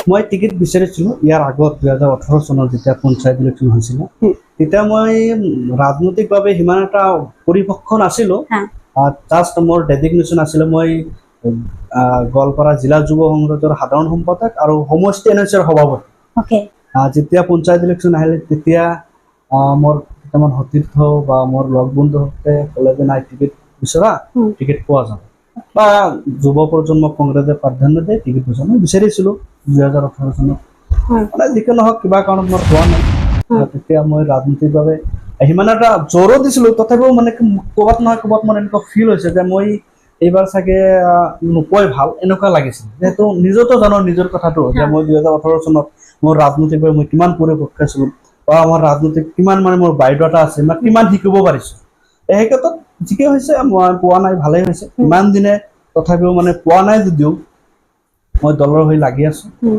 মই টিকেট বিচাৰিছিলোঁ ইয়াৰ আগত 2018 চনৰ যেতিয়া পঞ্চায়ত ইলেকশ্যন হৈছিল তেতিয়া মই ৰাজনৈতিকভাৱে সিমান এটা পৰিপক্ষ নাছিলোঁ জাষ্ট মোৰ ডেজিগনেশ্যন আছিলে মই গোৱালপাৰা জিলা যুৱ সংসদৰ সাধাৰণ সম্পাদক আৰু সমষ্টি এনএছৰ সভাপতি যেতিয়া পঞ্চায়ত ইলেকশ্যন আহিলে তেতিয়া মোৰ কেইটামান সতীৰ্থ বা মোৰ লগ বন্ধুহঁতে ক'লে যে নাই টিকেট বিচৰা টিকেট পোৱা যাব বা যুৱ প্ৰজন্মক কংগ্ৰেছে প্ৰাধান্য দিয়ে টিকেট বিচৰা মই বিচাৰিছিলোঁ 2018 চনত মানে যিকি নহওক কিবা কাৰণত মোৰ হোৱা নাই তেতিয়া মই ৰাজনৈতিকভাৱে সিমান এটা জোৰো দিছিলোঁ তথাপিও মানে ক'ৰবাত নহয় ক'ৰবাত মোৰ এনেকুৱা ফিল হৈছে যে মই এইবাৰ চাগে নোপোৱাই ভাল এনেকুৱা লাগিছিল যিহেতু নিজতো জানো নিজৰ কথাটো যে মই 2018 চনত মোৰ ৰাজনৈতিকভাৱে মই কিমান পৰিপক্ষ আছিলোঁ বা আমাৰ ৰাজনৈতিক কিমান মানে মোৰ বাধ্যতা আছে মই কিমান শিকিব পাৰিছোঁ এই ক্ষেত্ৰত ঠিকে হৈছে মই পোৱা নাই ভালেই হৈছে ইমান দিনে তথাপিও মানে পোৱা নাই যদিও মই দলৰ হৈ লাগি আছোঁ